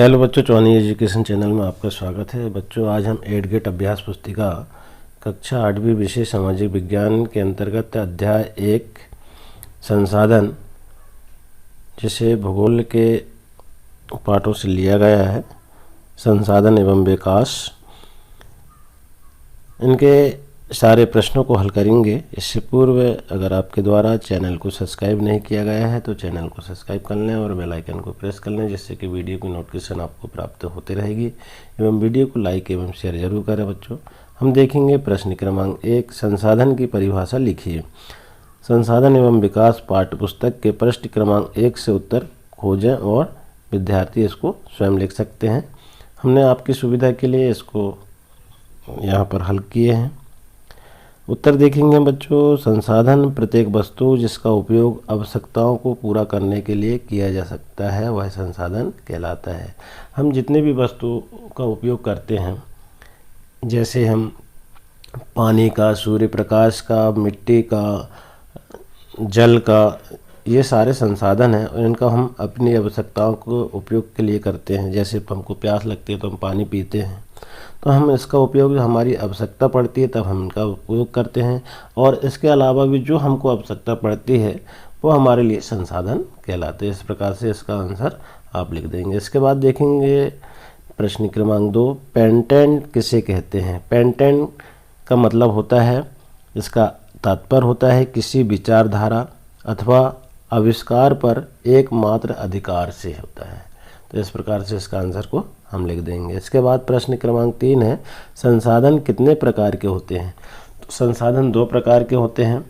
Hello बच्चों, चौनी education channel में आपका स्वागत है। बच्चों, आज हम 8 गेट अभ्यास पुस्तिका कक्षा 8वीं विषय सामाजिक विज्ञान के अंतर्गत अध्याय 1 संसाधन, जिसे भूगोल के पाठों से लिया गया है, संसाधन एवं विकास, इनके सारे प्रश्नों को हल करेंगे। इससे पूर्व अगर आपके द्वारा चैनल को सब्सक्राइब नहीं किया गया है तो चैनल को सब्सक्राइब कर लें और बेल आइकन को प्रेस कर लें, जिससे कि वीडियो की नोटिफिकेशन आपको प्राप्त होती रहेगी। एवं वीडियो को लाइक एवं शेयर जरूर करें। बच्चों, हम देखेंगे प्रश्न क्रमांक 1, संसाधन की परिभाषा लिखिए। संसाधन एवं विकास पाठ्य पुस्तक के पृष्ठ क्रमांक 1 से उत्तर खोजें और विद्यार्थी इसको स्वयं लिख सकते हैं। हमने आपकी सुविधा के लिए इसको यहाँ पर हल किए हैं। उत्तर देखेंगे बच्चों। संसाधन प्रत्येक वस्तु जिसका उपयोग आवश्यकताओं को पूरा करने के लिए किया जा सकता है, वह संसाधन कहलाता है। हम जितने भी वस्तु का उपयोग करते हैं, जैसे हम पानी का, सूर्य प्रकाश का, मिट्टी का, जल का, ये सारे संसाधन हैं और इनका हम अपनी आवश्यकताओं को उपयोग के लिए करते हैं। जैसे हमको प्यास लगती है तो हम पानी पीते हैं, तो हम इसका उपयोग जो हमारी आवश्यकता पड़ती है तब हम इनका उपयोग करते हैं। और इसके अलावा भी जो हमको आवश्यकता पड़ती है वो हमारे लिए संसाधन कहलाते हैं। इस प्रकार से इसका आंसर आप लिख देंगे। इसके बाद देखेंगे प्रश्न क्रमांक 2, पेटेंट किसे कहते हैं। पेटेंट का मतलब होता है, इसका तात्पर्य होता है किसी विचारधारा अथवा आविष्कार पर एकमात्र अधिकार से होता है। तो इस प्रकार से इसका आंसर को हम लिख देंगे। इसके बाद प्रश्न क्रमांक 3 है, संसाधन कितने प्रकार के होते हैं। तो संसाधन 2 प्रकार के होते हैं।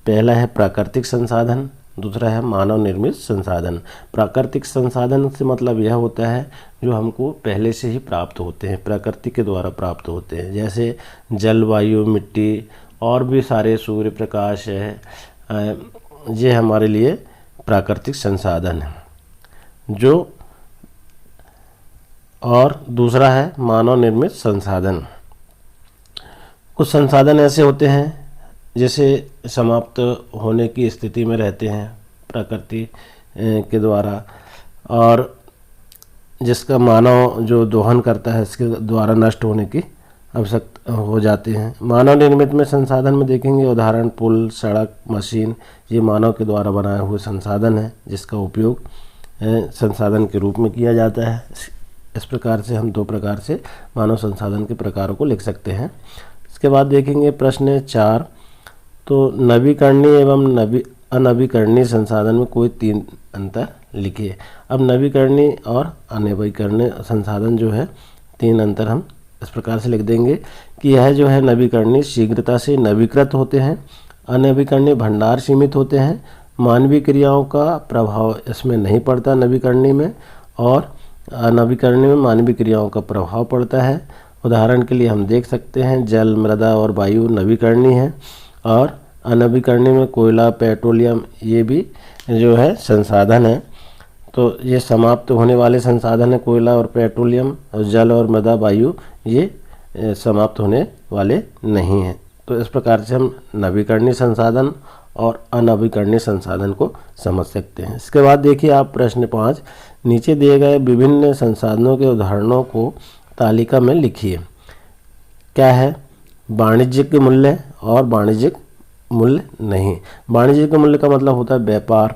पहला है प्राकृतिक संसाधन, दूसरा है मानव निर्मित संसाधन। प्राकृतिक संसाधन से मतलब यह होता है जो हमको पहले से ही प्राप्त होते हैं, प्रकृति के द्वारा प्राप्त होते हैं। जैसे जल, वायु, मिट्टी और भी सारे, सूर्य प्रकाश है, ये हमारे लिए प्राकृतिक संसाधन है जो। और दूसरा है मानव निर्मित संसाधन। कुछ संसाधन ऐसे होते हैं जैसे समाप्त होने की स्थिति में रहते हैं प्रकृति के द्वारा, और जिसका मानव जो दोहन करता है इसके द्वारा नष्ट होने की आवश्यकता हो जाते हैं। मानव निर्मित में संसाधन में देखेंगे उदाहरण पुल, सड़क, मशीन, ये मानव के द्वारा बनाए हुए संसाधन है जिसका उपयोग संसाधन के रूप में किया जाता है। इस प्रकार से हम 2 प्रकार से मानव संसाधन के प्रकारों को लिख सकते हैं। इसके बाद देखेंगे प्रश्न 4, तो नवीकरणीय एवं अनवीकरणीय संसाधन में कोई 3 अंतर लिखिए। अब नवीकरणीय और अनवीकरणीय संसाधन जो है 3 अंतर हम इस प्रकार से लिख देंगे कि यह जो है नवीकरणीय शीघ्रता से नवीकृत होते हैं, अनवीकरणीय भंडार सीमित होते हैं, मानवीय क्रियाओं का प्रभाव इसमें नहीं पड़ता नवीकरणीय में, और अनवीकरणीय में मानवीय क्रियाओं का प्रभाव पड़ता है। उदाहरण के लिए हम देख सकते हैं जल, मृदा और वायु नवीकरणीय है, और अनवीकरणीय में कोयला, पेट्रोलियम, ये भी जो है संसाधन है। तो ये समाप्त होने वाले संसाधन है, कोयला और पेट्रोलियम, और जल और मृदा, वायु, ये समाप्त होने वाले नहीं हैं। तो इस प्रकार से हम नवीकरणीय संसाधन और अनवीकरणीय संसाधन को समझ सकते हैं। इसके बाद देखिए आप प्रश्न 5, नीचे दिए गए विभिन्न संसाधनों के उदाहरणों को तालिका में लिखिए। क्या है? वाणिज्यिक मूल्य और वाणिज्यिक मूल्य नहीं। वाणिज्यिक मूल्य का मतलब होता है व्यापार,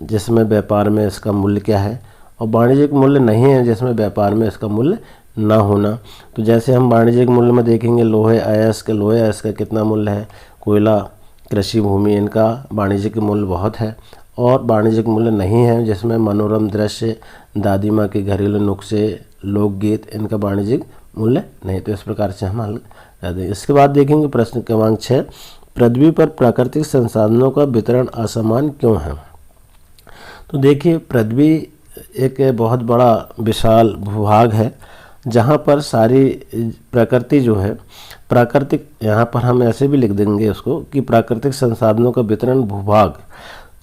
जिसमें व्यापार में इसका मूल्य क्या है, और वाणिज्यिक मूल्य नहीं है जिसमें व्यापार में इसका मूल्य ना होना। तो जैसे हम वाणिज्यिक मूल्य में देखेंगे लोहे अयस्क का कितना मूल्य है, कोयला, कृषि भूमि, इनका वाणिज्यिक मूल्य बहुत है। और वाणिज्यिक मूल्य नहीं है जिसमें मनोरम दृश्य, दादी माँ के घरेलू नुस्खे, लोकगीत, इनका वाणिज्यिक मूल्य नहीं। तो इस प्रकार से हम हल कर देंगे। इसके बाद देखेंगे प्रश्न क्रमांक 6, पृथ्वी पर प्राकृतिक संसाधनों का वितरण असमान क्यों है। तो देखिए पृथ्वी एक बहुत बड़ा विशाल भूभाग है जहाँ पर सारी प्रकृति जो है, प्राकृतिक, यहाँ पर हम ऐसे भी लिख देंगे उसको कि प्राकृतिक संसाधनों का वितरण भूभाग,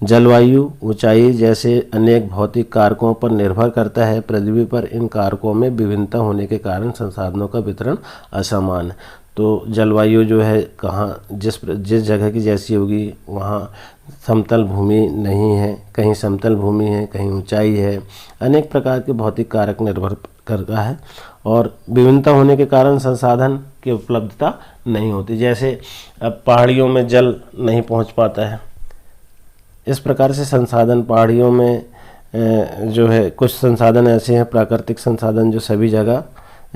जलवायु, ऊंचाई जैसे अनेक भौतिक कारकों पर निर्भर करता है। पृथ्वी पर इन कारकों में विभिन्नता होने के कारण संसाधनों का वितरण असमान है। तो जलवायु जो है कहाँ जिस जगह की जैसी होगी वहाँ समतल भूमि नहीं है, कहीं समतल भूमि है, कहीं ऊंचाई है, अनेक प्रकार के भौतिक कारक निर्भर करता है और विभिन्नता होने के कारण संसाधन की उपलब्धता नहीं होती। जैसे अब पहाड़ियों में जल नहीं पहुंच पाता है, इस प्रकार से संसाधन पहाड़ियों में जो है कुछ संसाधन ऐसे हैं प्राकृतिक संसाधन जो सभी जगह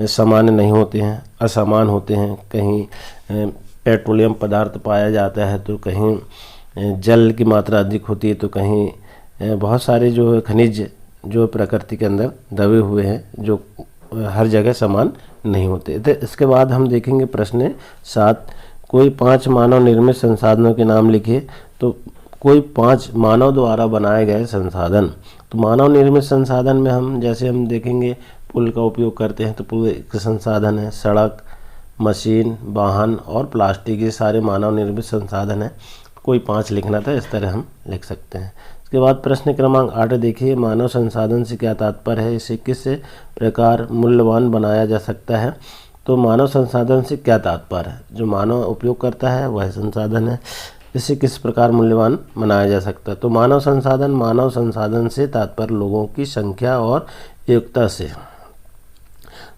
समान नहीं होते हैं, असमान होते हैं। कहीं पेट्रोलियम पदार्थ पाया जाता है तो कहीं जल की मात्रा अधिक होती है, तो कहीं बहुत सारे जो खनिज जो प्रकृति के अंदर दबे हुए हैं जो हर जगह समान नहीं होते। तो इसके बाद हम देखेंगे प्रश्न 7, कोई 5 मानव निर्मित संसाधनों के नाम लिखिए। तो कोई 5 मानव द्वारा बनाए गए संसाधन। तो मानव निर्मित संसाधन में हम जैसे हम देखेंगे पुल का उपयोग करते हैं तो पुल एक संसाधन है, सड़क, मशीन, वाहन और प्लास्टिक, ये सारे मानव निर्मित संसाधन हैं। कोई 5 लिखना था, इस तरह हम लिख सकते हैं। इसके बाद प्रश्न क्रमांक 8 देखिए, मानव संसाधन से क्या तात्पर्य है, इसे किस प्रकार मूल्यवान बनाया जा सकता है। तो मानव संसाधन से क्या तात्पर्य है, जो मानव उपयोग करता है वह संसाधन है, इसे किस प्रकार मूल्यवान बनाया जा सकता है। तो मानव संसाधन से तात्पर्य लोगों की संख्या और एकता से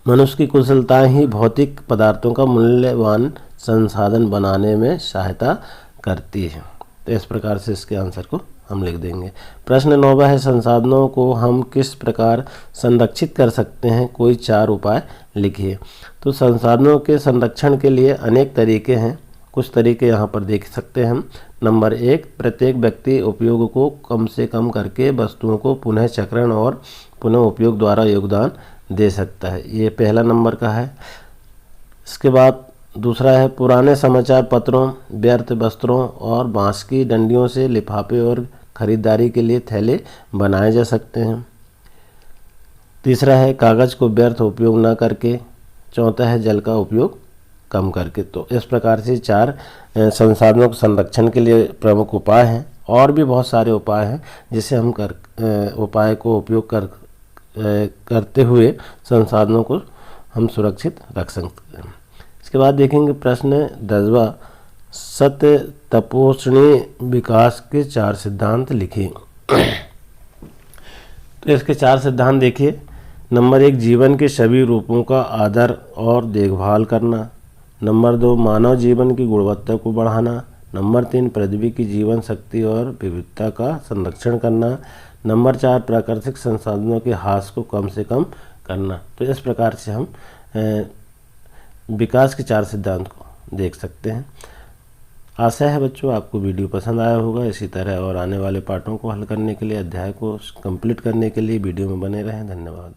मनुष्य की कुशलता ही भौतिक पदार्थों का मूल्यवान संसाधन बनाने में सहायता करती है। तो इस प्रकार से इसके आंसर को हम लिख देंगे। प्रश्न 9 है, संसाधनों को हम किस प्रकार संरक्षित कर सकते हैं, कोई 4 उपाय लिखिए। तो संसाधनों के संरक्षण के लिए अनेक तरीके हैं, कुछ तरीके यहाँ पर देख सकते हैं हम। नंबर 1, प्रत्येक व्यक्ति उपयोग को कम से कम करके वस्तुओं को पुनः चक्रण और पुनः उपयोग द्वारा योगदान दे सकता है, ये पहला नंबर का है। इसके बाद दूसरा है, पुराने समाचार पत्रों, व्यर्थ वस्त्रों और बांस की डंडियों से लिफाफे और खरीदारी के लिए थैले बनाए जा सकते हैं। तीसरा है, कागज़ को व्यर्थ उपयोग न करके। चौथा है, जल का उपयोग कम करके। तो इस प्रकार से 4 संसाधनों के संरक्षण के लिए प्रमुख उपाय हैं, और भी बहुत सारे उपाय हैं जिसे हम उपाय को उपयोग करते हुए संसाधनों को हम सुरक्षित रख सकते हैं। इसके बाद देखेंगे प्रश्न 10वां, सत्य तपोषणी विकास के 4 सिद्धांत लिखिए। तो इसके 4 सिद्धांत देखिए। नंबर 1, जीवन के सभी रूपों का आदर और देखभाल करना। नंबर 2, मानव जीवन की गुणवत्ता को बढ़ाना। नंबर 3, पृथ्वी की जीवन शक्ति और विविधता का संरक्षण करना। नंबर 4, प्राकृतिक संसाधनों के ह्रास को कम से कम करना। तो इस प्रकार से हम विकास के 4 सिद्धांत को देख सकते हैं। आशा है बच्चों आपको वीडियो पसंद आया होगा। इसी तरह और आने वाले पाठों को हल करने के लिए, अध्याय को कंप्लीट करने के लिए वीडियो में बने रहें। धन्यवाद।